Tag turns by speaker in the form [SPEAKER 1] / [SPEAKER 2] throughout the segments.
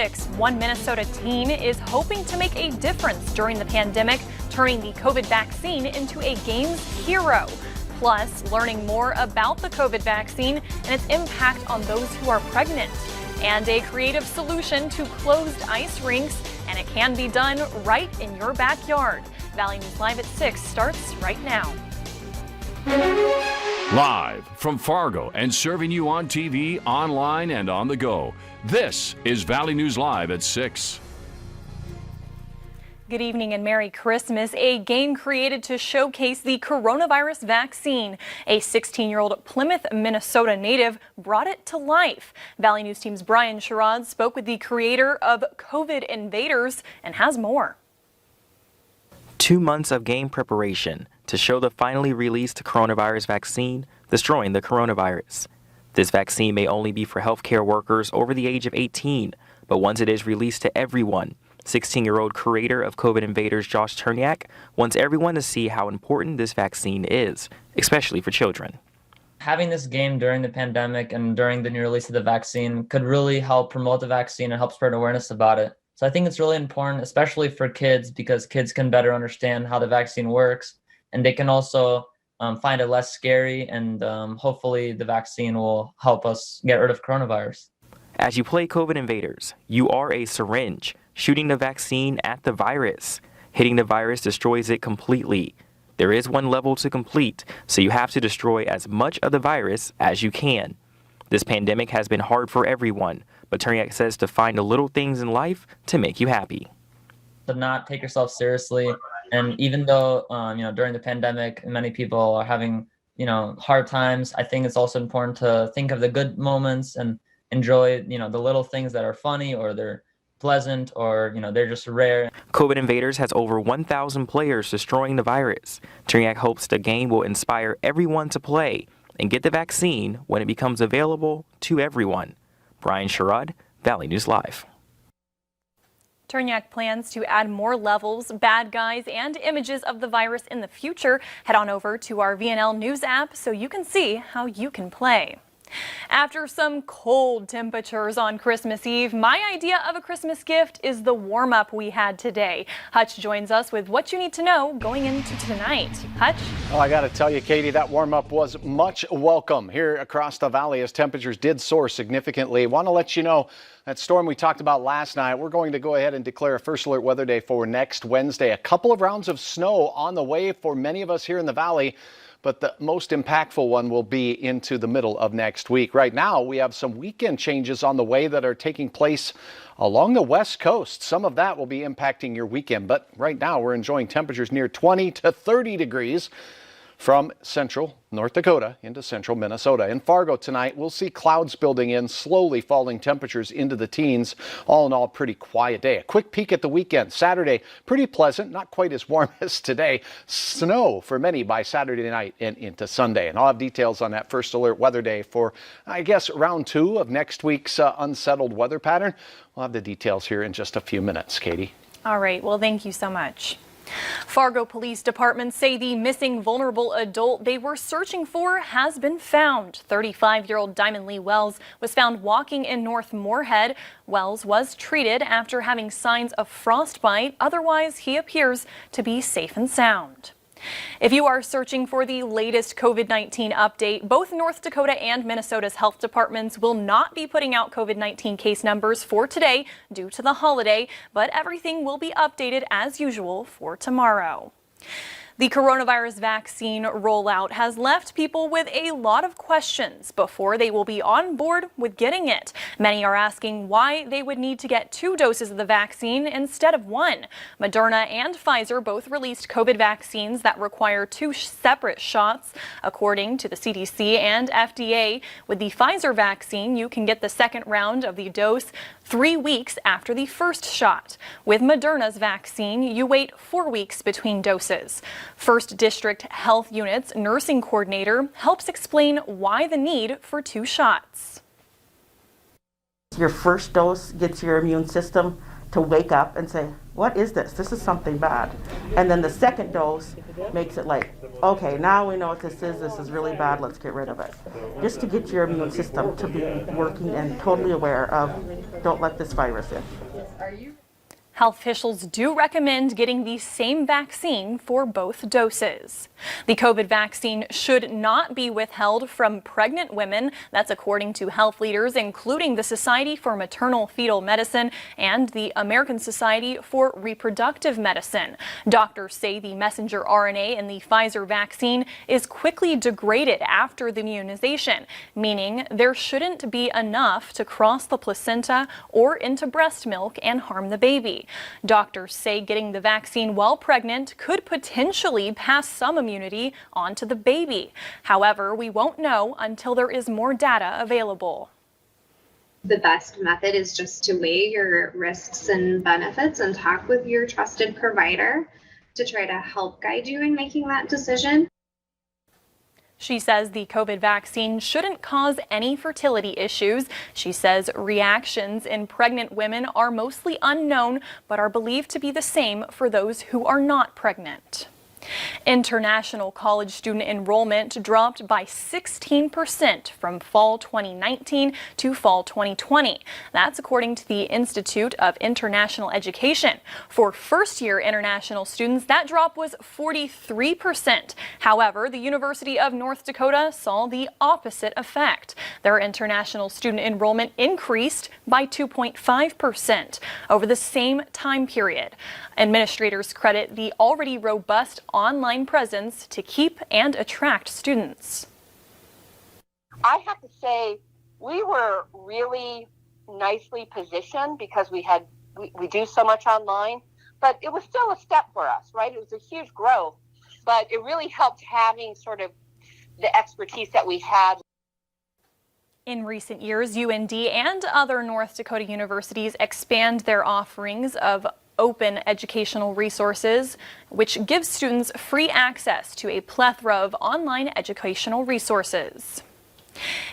[SPEAKER 1] One Minnesota teen is hoping to make a difference during the pandemic, turning the COVID vaccine into a game's hero. Plus, learning more about the COVID vaccine and its impact on those who are pregnant. And a creative solution to closed ice rinks, and it can be done right in your backyard. Valley News Live at 6 starts right now.
[SPEAKER 2] Live from Fargo and serving you on TV, online, and on the go. This is Valley News Live at 6.
[SPEAKER 1] Good evening and Merry Christmas. A game created to showcase the coronavirus vaccine. A 16-year-old Plymouth, Minnesota native brought it to life. Valley News Team's Brian Sherrod spoke with the creator of COVID Invaders and has more.
[SPEAKER 3] 2 months of game preparation to show the finally released coronavirus vaccine, destroying the coronavirus. This vaccine may only be for healthcare workers over the age of 18, but once it is released to everyone, 16-year-old creator of COVID Invaders Josh Cherniak wants everyone to see how important this vaccine is, especially for children.
[SPEAKER 4] Having this game during the pandemic and during the new release of the vaccine could really help promote the vaccine and help spread awareness about it. So I think it's really important, especially for kids, because kids can better understand how the vaccine works, and they can also find it less scary, and hopefully the vaccine will help us get rid of coronavirus.
[SPEAKER 3] As you play COVID Invaders, you are a syringe, shooting the vaccine at the virus. Hitting the virus destroys it completely. There is one level to complete, so you have to destroy as much of the virus as you can. This pandemic has been hard for everyone, but Cherniak says to find the little things in life to make you happy.
[SPEAKER 4] To not take yourself seriously, and even though during the pandemic many people are having hard times, I think it's also important to think of the good moments and enjoy the little things that are funny, or they're pleasant, or they're just rare.
[SPEAKER 3] COVID Invaders has over 1,000 players destroying the virus. Cherniak hopes the game will inspire everyone to play and get the vaccine when it becomes available to everyone. Brian Sherrod, Valley News Live.
[SPEAKER 1] Cherniak plans to add more levels, bad guys, and images of the virus in the future. Head on over to our VNL News app so you can see how you can play. After some cold temperatures on Christmas Eve, my idea of a Christmas gift is the warm-up we had today. Hutch joins us with what you need to know going into tonight. Hutch?
[SPEAKER 5] Well, I got to tell you, Katie, that warm-up was much welcome here across the valley as temperatures did soar significantly. Want to let you know that storm we talked about last night, we're going to go ahead and declare a first alert weather day for next Wednesday. A couple of rounds of snow on the way for many of us here in the valley, but the most impactful one will be into the middle of next week. Right now, we have some weekend changes on the way that are taking place along the west coast. Some of that will be impacting your weekend, but right now we're enjoying temperatures near 20 to 30 degrees from central North Dakota into central Minnesota. In Fargo tonight, we'll see clouds building in, slowly falling temperatures into the teens. All in all, pretty quiet day. A quick peek at the weekend. Saturday, pretty pleasant, not quite as warm as today. Snow for many by Saturday night and into Sunday. And I'll have details on that first alert weather day for, I guess, round 2 of next week's unsettled weather pattern. We'll have the details here in just a few minutes, Katie.
[SPEAKER 1] All right. Well, thank you so much. Fargo Police Department say the missing vulnerable adult they were searching for has been found. 35-year-old Diamond Lee Wells was found walking in North Moorhead. Wells was treated after having signs of frostbite. Otherwise, he appears to be safe and sound. If you are searching for the latest COVID-19 update, both North Dakota and Minnesota's health departments will not be putting out COVID-19 case numbers for today due to the holiday, but everything will be updated as usual for tomorrow. The coronavirus vaccine rollout has left people with a lot of questions before they will be on board with getting it. Many are asking why they would need to get 2 doses of the vaccine instead of 1. Moderna and Pfizer both released COVID vaccines that require 2 separate shots. According to the CDC and FDA, with the Pfizer vaccine, you can get the second round of the dose 3 weeks after the first shot. With Moderna's vaccine, you wait 4 weeks between doses. First District Health Unit's nursing coordinator helps explain why the need for 2 shots.
[SPEAKER 6] Your first dose gets your immune system to wake up and say, what is this? This is something bad. And then the second dose makes it like, okay, now we know what this is really bad, let's get rid of it. Just to get your immune system to be working and totally aware of, don't let this virus in.
[SPEAKER 1] Health officials do recommend getting the same vaccine for both doses. The COVID vaccine should not be withheld from pregnant women. That's according to health leaders, including the Society for Maternal Fetal Medicine and the American Society for Reproductive Medicine. Doctors say the messenger RNA in the Pfizer vaccine is quickly degraded after the immunization, meaning there shouldn't be enough to cross the placenta or into breast milk and harm the baby. Doctors say getting the vaccine while pregnant could potentially pass some immunity onto the baby. However, we won't know until there is more data available.
[SPEAKER 7] The best method is just to weigh your risks and benefits and talk with your trusted provider to try to help guide you in making that decision.
[SPEAKER 1] She says the COVID vaccine shouldn't cause any fertility issues. She says reactions in pregnant women are mostly unknown, but are believed to be the same for those who are not pregnant. International college student enrollment dropped by 16% from fall 2019 to fall 2020. That's according to the Institute of International Education. For first-year international students, that drop was 43%. However, the University of North Dakota saw the opposite effect. Their international student enrollment increased by 2.5% over the same time period. Administrators credit the already robust online presence to keep and attract students.
[SPEAKER 8] I have to say we were really nicely positioned because we do so much online, but it was still a step for us, right? It was a huge growth, but it really helped having sort of the expertise that we had.
[SPEAKER 1] In recent years, UND and other North Dakota universities expand their offerings of open educational resources, which gives students free access to a plethora of online educational resources.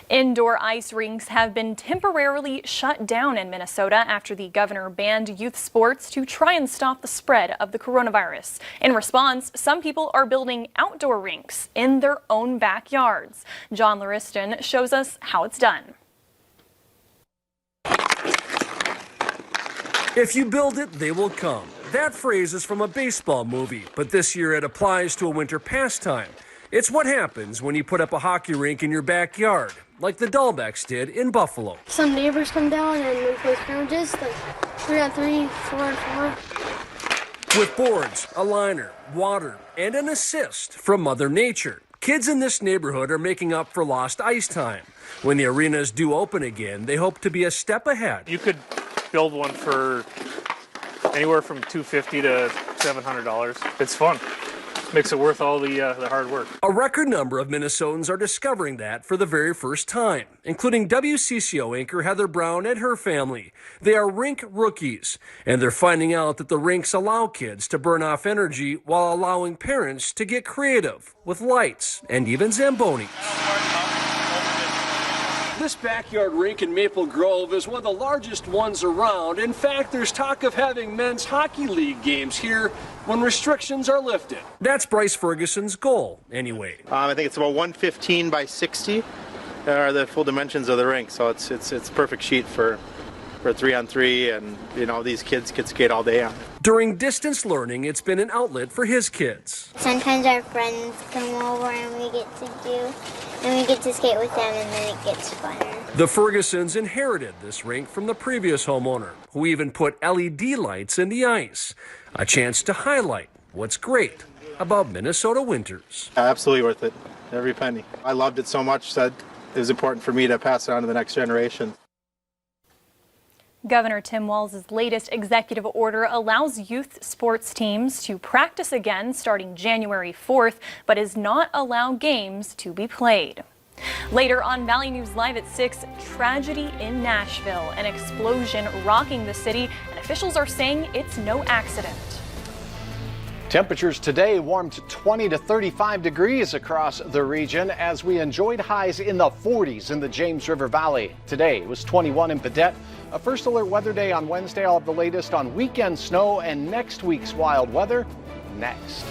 [SPEAKER 1] Indoor ice rinks have been temporarily shut down in Minnesota after the governor banned youth sports to try and stop the spread of the coronavirus. In response, some people are building outdoor rinks in their own backyards. John Lariston shows us how it's done.
[SPEAKER 9] If you build it, they will come. That phrase is from a baseball movie, but this year it applies to a winter pastime. It's what happens when you put up a hockey rink in your backyard, like the Dahlbecks did in Buffalo.
[SPEAKER 10] Some neighbors come down and we play scrimmages, like 3-on-3, 4-on-4.
[SPEAKER 9] With boards, a liner, water, and an assist from Mother Nature. Kids in this neighborhood are making up for lost ice time. When the arenas do open again, they hope to be a step ahead.
[SPEAKER 11] You could build one for anywhere from $250 to $700. It's fun. Makes it worth all the hard work.
[SPEAKER 9] A record number of Minnesotans are discovering that for the very first time, including WCCO anchor Heather Brown and her family. They are rink rookies, and they're finding out that the rinks allow kids to burn off energy while allowing parents to get creative with lights and even Zambonis. This backyard rink in Maple Grove is one of the largest ones around. In fact, there's talk of having men's hockey league games here when restrictions are lifted. That's Bryce Ferguson's goal, anyway.
[SPEAKER 12] I think it's about 115 by 60 are the full dimensions of the rink, so it's perfect sheet for 3-on-3, and these kids could skate all day on it.
[SPEAKER 9] During distance learning, it's been an outlet for his kids.
[SPEAKER 10] Sometimes our friends come over and we get to skate with them, and then it gets funner.
[SPEAKER 9] The Fergusons inherited this rink from the previous homeowner, who even put LED lights in the ice. A chance to highlight what's great about Minnesota winters.
[SPEAKER 12] Absolutely worth it, every penny. I loved it so much that it was important for me to pass it on to the next generation.
[SPEAKER 1] Governor Tim Walz's latest executive order allows youth sports teams to practice again starting January 4th, but does not allow games to be played. Later on Valley News Live at 6, tragedy in Nashville, an explosion rocking the city, and officials are saying it's no accident.
[SPEAKER 5] Temperatures today warmed to 20 to 35 degrees across the region as we enjoyed highs in the 40s in the James River Valley. Today was 21 in Padette. A first alert weather day on Wednesday. I'll have the latest on weekend snow and next week's wild weather next.